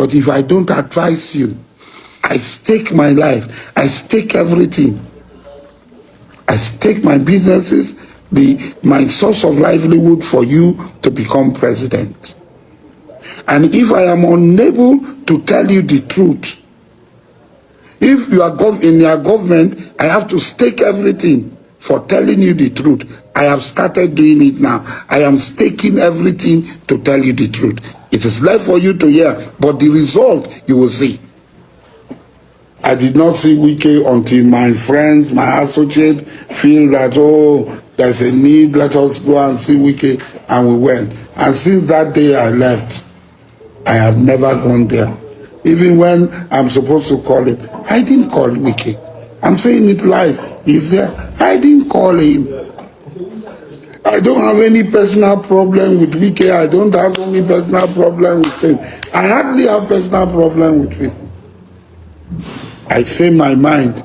But if I don't advise you, I stake my life, I stake everything. I stake my businesses, my source of livelihood for you to become president. And if I am unable to tell you the truth, if you are in your government, I have to stake everything for telling you the truth. I have started doing it now. I am staking everything to tell you the truth. It is left for you to hear, but the result you will see. I did not see Wike until my friends, my associates feel that, oh, there's a need, let us go and see Wike, and we went. And since that day I left, I have never gone there. Even when I'm supposed to call him, I didn't call Wike. I'm saying it live. He's there. I didn't call him. I don't have any personal problem with Wike. I don't have any personal problem with him. I hardly have personal problem with him. I say my mind.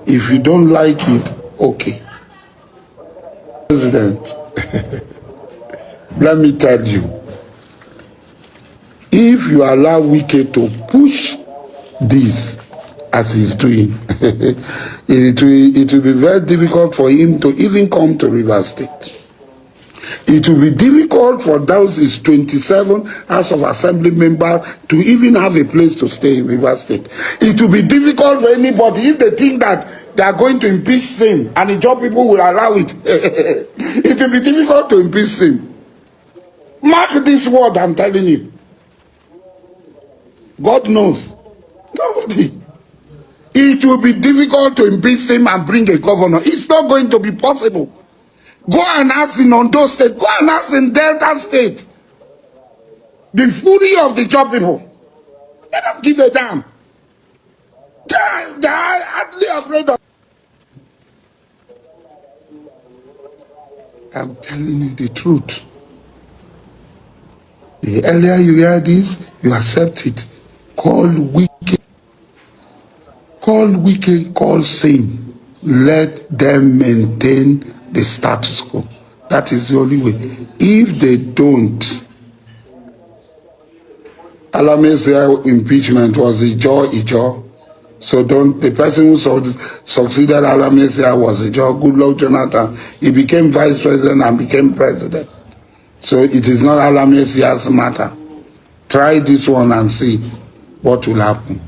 If you don't like it, okay. President, let me tell you, if you allow Wike to push this as he's doing, it will be very difficult for him to even come to Rivers State. It will be difficult for those 27 House of Assembly members to even have a place to stay in Rivers State. It will be difficult for anybody if they think that they are going to impeach him and the job people will allow it. It will be difficult to impeach him. Mark this word I'm telling you. God knows. Nobody. It will be difficult to impeach him and bring a governor. It's not going to be possible. Go and ask in Ondo State. Go and ask in Delta State. The fury of the job people. They don't give a damn. They are hardly afraid of. I'm telling you the truth. The earlier you hear this, you accept it. Call Wike. Call Wike, call Sim. Let them maintain the status quo. That is the only way. If they don't, Alamesi's impeachment was Ijaw. So don't, the person who succeeded Alamesi was Ijaw. Good luck, Jonathan. He became vice president and became president. So it is not Alamesi's matter. Try this one and see what will happen.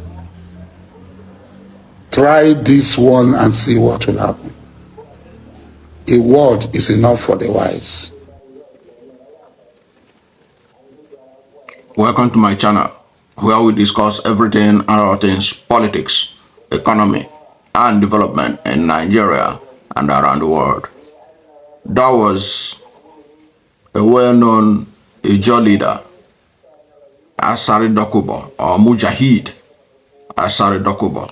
Try this one and see what will happen. A word is enough for the wise. Welcome to my channel, where we discuss everything and all things politics, economy, and development in Nigeria and around the world. That was a well-known Ijaw leader, Asari Dokubo, or Mujahid Asari Dokubo,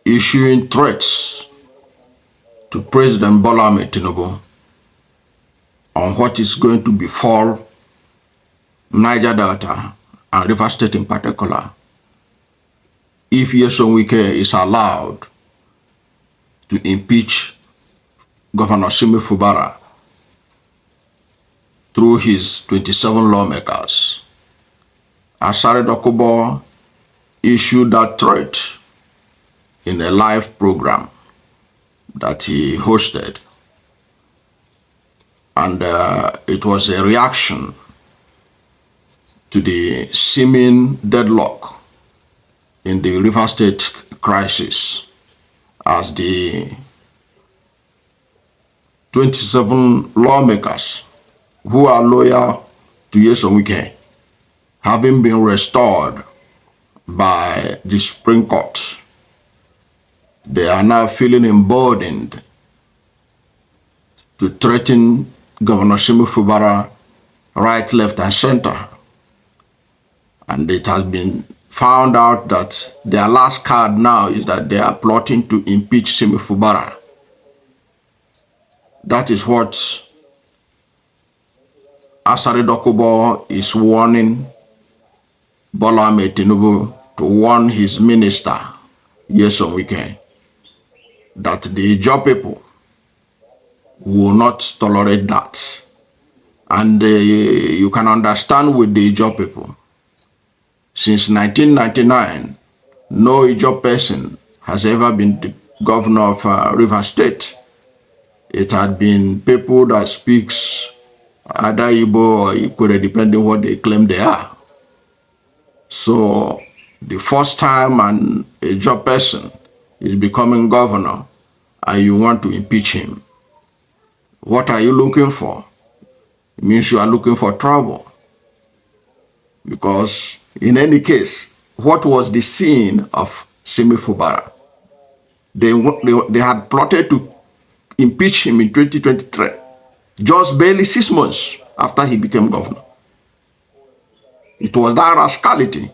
issuing threats to President Bola Ahmed Tinubu on what is going to befall Niger Delta and Rivers State in particular if Nyesom Wike is allowed to impeach Governor Simi Fubara through his 27 lawmakers. Asari Dokubo issued that threat in a live program that he hosted, and it was a reaction to the seeming deadlock in the River State crisis, as the 27 lawmakers who are loyal to Nyesom Wike, having been restored by the Supreme Court, they are now feeling emboldened to threaten Governor Simi Fubara right, left, and center. And it has been found out that their last card now is that they are plotting to impeach Simi Fubara. That is what Asari Dokubo is warning Bola Ahmed Tinubu to warn his minister, Nyesom Wike, that the Ijaw people will not tolerate that. And you can understand with the Ijaw people, Since 1999, no Ijaw person has ever been the governor of Rivers State. It had been people that speaks either Igbo or Ikwere, depending what they claim they are. So the first time an Ijaw person is becoming governor and you want to impeach him, what are you looking for? It means you are looking for trouble. Because in any case, what was the sin of Simi Fubara? They had plotted to impeach him in 2023, just barely 6 months after he became governor. It was that rascality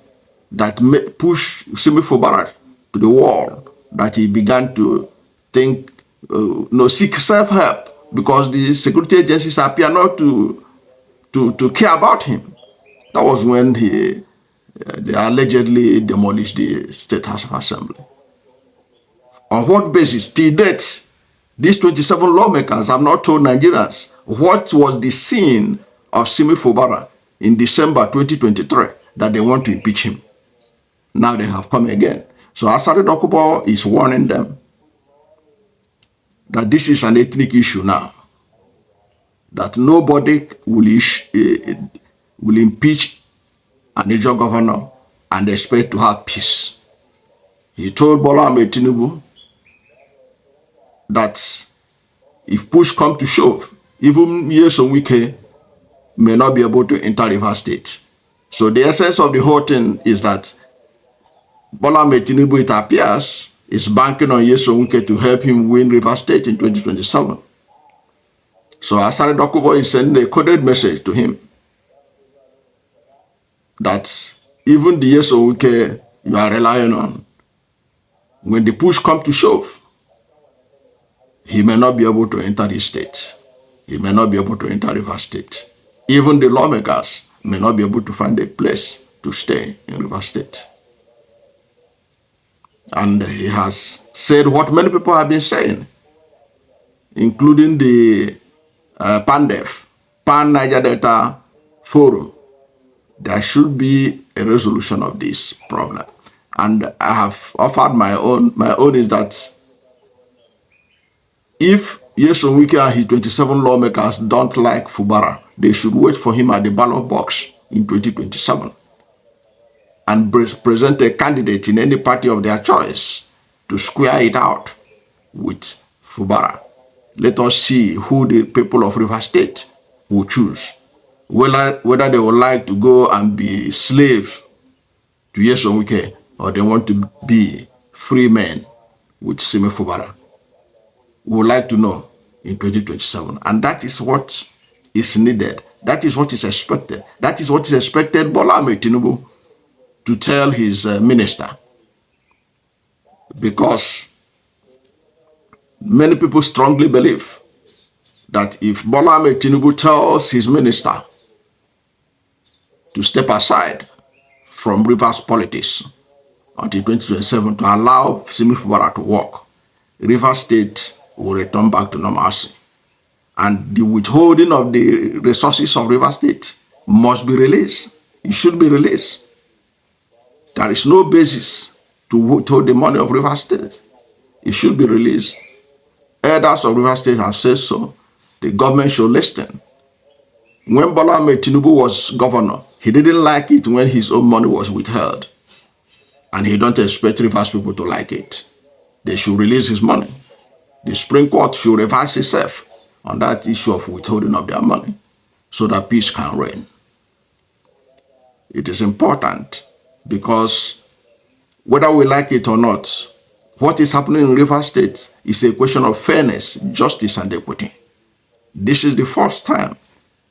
that pushed Simi Fubara to the wall, that he began to think, seek self-help, because the security agencies appear not to care about him. That was when they allegedly demolished the State House of Assembly. On what basis? Till date, these 27 lawmakers have not told Nigerians what was the sin of Simi Fubara in December 2023 that they want to impeach him. Now they have come again. So Asari Dokubo is warning them that this is an ethnic issue now, that nobody will impeach an Ijaw governor and expect to have peace. He told Bola Ahmed Tinubu that if push come to shove, even Nyesom Wike may not be able to enter Rivers State. So the essence of the whole thing is that Bola Ahmed Tinubu, it appears, is banking on Nyesom Wike to help him win Rivers State in 2027. So Asari Dokubo is sending a coded message to him that even the Nyesom Wike you are relying on, when the push come to shove, he may not be able to enter the state. He may not be able to enter Rivers State. Even the lawmakers may not be able to find a place to stay in Rivers State. And he has said what many people have been saying, including the PANDEF, Pan Niger Delta Forum. There should be a resolution of this problem. And I have offered my own. My own is that if Nyesom Wike and his 27 lawmakers don't like Fubara, they should wait for him at the ballot box in 2027 and present a candidate in any party of their choice to square it out with Fubara. Let us see who the people of Rivers State will choose. Whether they would like to go and be slave to Nyesom Wike, or they want to be free men with Simi Fubara. We would like to know in 2027. And that is what is needed. That is what is expected. That is what is expected Bola Ahmed Tinubu to tell his minister. Because many people strongly believe that if Bola Ahmed Tinubu tells his minister to step aside from Rivers politics until 2027 to allow Simi Fubara to work, Rivers State will return back to normalcy. And the withholding of the resources of Rivers State must be released. It should be released. There is no basis to withhold the money of Rivers State. It should be released. Elders of Rivers State have said so. The government should listen. When Bola Ahmed Tinubu was governor, he didn't like it when his own money was withheld. And he don't expect Rivers people to like it. They should release his money. The Supreme Court should reverse itself on that issue of withholding of their money so that peace can reign. It is important because whether we like it or not, what is happening in Rivers State is a question of fairness, justice, and equity. This is the first time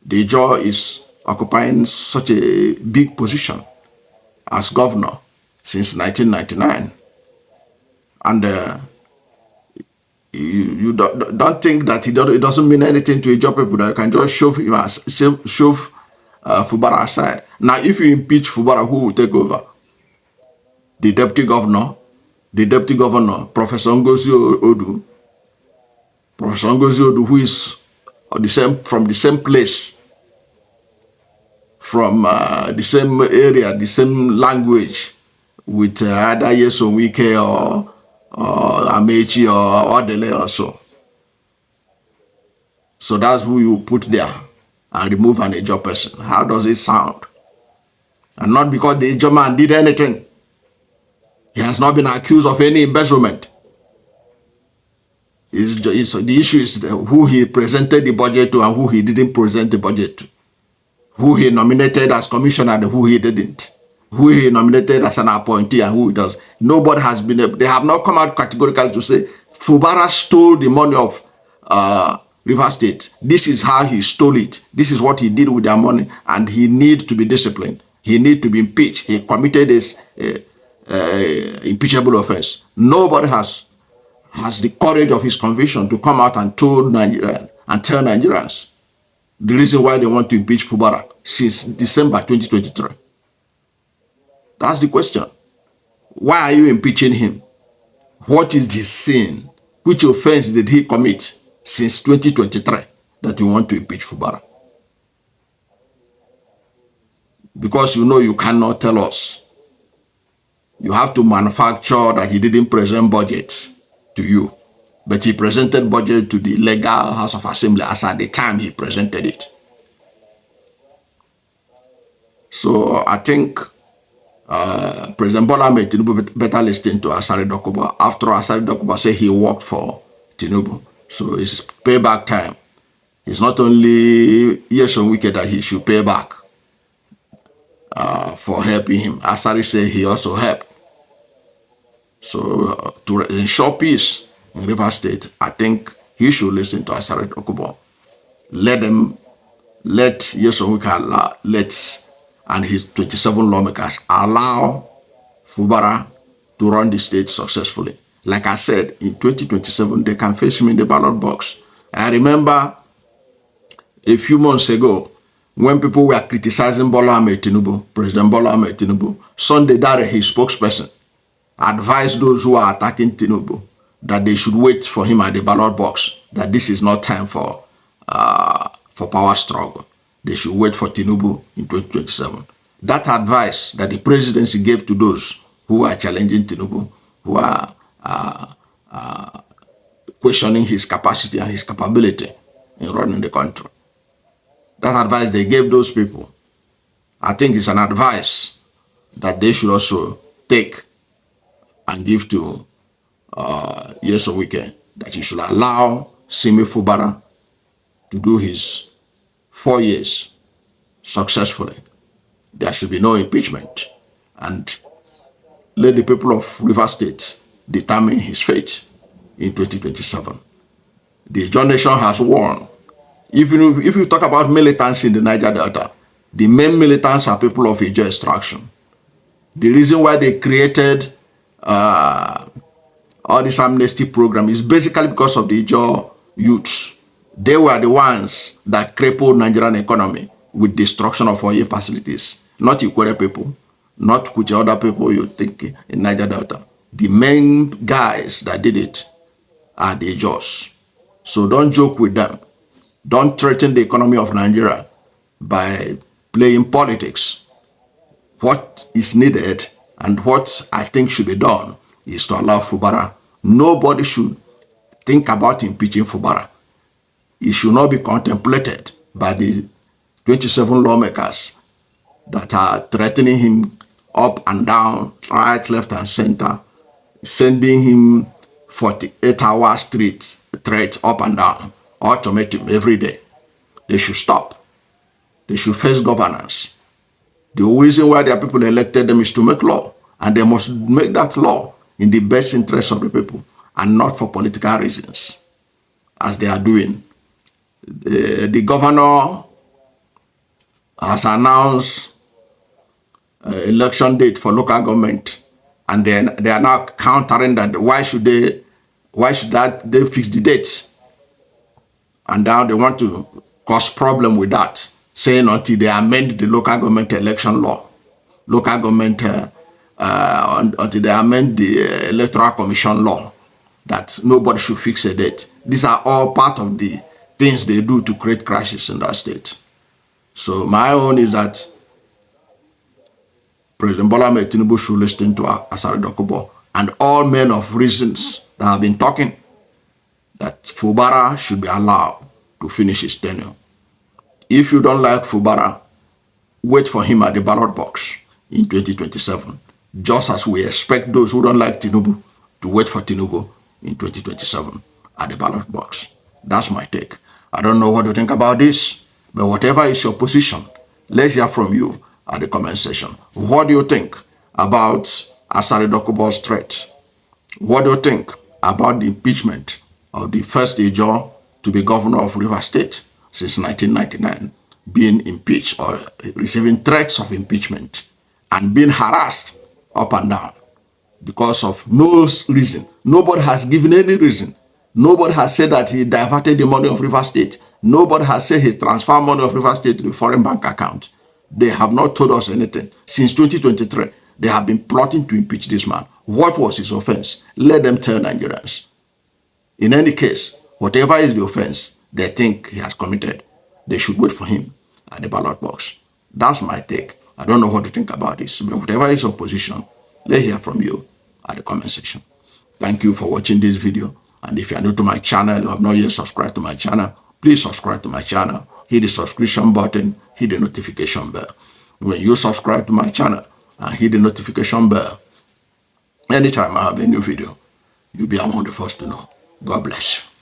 the Ijaw is occupying such a big position as governor since 1999. And you don't think that it doesn't mean anything to Ijaw people, that you can just shove Fubara aside. Now, if you impeach Fubara, who will take over? The deputy governor, Professor Ngozi Odu, who is from the same place from the same area, the same language, with either Nyesom Wike or Amechi or Odele or so. So that's who you put there and remove an Ijaw person. How does it sound? And not because the Ijaw man did anything. He has not been accused of any embezzlement. The issue is who he presented the budget to and who he didn't present the budget to. Who he nominated as commissioner and who he didn't. Who he nominated as an appointee and who he does. Nobody has been able, they have not come out categorically to say Fubara stole the money of River State. This is how he stole it. This is what he did with their money, and he needs to be disciplined. He needs to be impeached. He committed this impeachable offense. Nobody has the courage of his conviction to come out and tell Nigerians the reason why they want to impeach Fubara since December 2023. That's the question. Why are you impeaching him? What is his sin? Which offense did he commit since 2023 that you want to impeach Fubara? Because you know you cannot tell us. You have to manufacture that he didn't present budget to you. But he presented budget to the legal House of Assembly as at the time he presented it. So I think President Bola Ahmed Tinubu better listen to Asari Dokubo. After Asari Dokubo said he worked for Tinubu. So it's payback time. It's not only Nyesom Wike that he should pay back for helping him. Asari said he also helped. So to ensure peace in River State, I think he should listen to Asari Dokubo. Let Nyesom Wike and his 27 lawmakers allow Fubara to run the state successfully. Like I said, in 2027, they can face him in the ballot box. I remember a few months ago, when people were criticizing Bola Ahmed Tinubu, President Bola Ahmed Tinubu, Sunday Dare, his spokesperson, advised those who are attacking Tinubu that they should wait for him at the ballot box, that this is not time for power struggle. They should wait for Tinubu in 2027. That advice that the presidency gave to those who are challenging Tinubu, who are questioning his capacity and his capability in running the country. That advice they gave those people, I think it's an advice that they should also take and give to Nyesom Wike, that he should allow Simi Fubara to do his 4 years successfully. There should be no impeachment, and let the people of River State determine his fate in 2027. The Ijaw nation has won. Even if you talk about militants in the Niger Delta, the main militants are people of Ijaw extraction. The reason why they created all this amnesty program is basically because of the Ijaw youths. They were the ones that crippled Nigerian economy with destruction of oil facilities. Not Ikwere people, not which other people you think in Niger Delta. The main guys that did it are the Ijaws. So don't joke with them. Don't threaten the economy of Nigeria by playing politics. What is needed and what I think should be done is to allow Fubara. Nobody should think about impeaching Fubara. It should not be contemplated by the 27 lawmakers that are threatening him up and down, right, left, and center, sending him 48-hour street threats up and down, ultimatum every day. They should stop. They should face governance. The reason why their people elected them is to make law, and they must make that law in the best interest of the people and not for political reasons, as they are doing. The governor has announced election date for local government, and then they are now countering that why should they fix the date, and now they want to cause problem with that, saying until they amend the local government election law, until they amend the electoral commission law, that nobody should fix a date. These are all part of the things they do to create crashes in that state. So my own is that President Bola Ahmed Tinubu should listen to Asari Dokubo and all men of reasons that have been talking that Fubara should be allowed to finish his tenure. If you don't like Fubara, wait for him at the ballot box in 2027, just as we expect those who don't like Tinubu to wait for Tinubu in 2027 at the ballot box. That's my take. I don't know what you think about this, but whatever is your position, let's hear from you at the comment section. What do you think about Asari Dokubo's threat? What do you think about the impeachment of the first Ijaw to be governor of Rivers State since 1999, being impeached or receiving threats of impeachment and being harassed up and down because of no reason? Nobody has given any reason. Nobody has said that he diverted the money of Rivers State. Nobody has said he transferred money of Rivers State to the foreign bank account. They have not told us anything. Since 2023, they have been plotting to impeach this man. What was his offense? Let them tell Nigerians. In any case, whatever is the offense they think he has committed, they should wait for him at the ballot box. That's my take. I don't know what to think about this, but whatever is your position, let's hear from you at the comment section. Thank you for watching this video. And if you are new to my channel, you have not yet subscribed to my channel, please subscribe to my channel. Hit the subscription button, hit the notification bell. When you subscribe to my channel and hit the notification bell, anytime I have a new video, you'll be among the first to know. God bless you.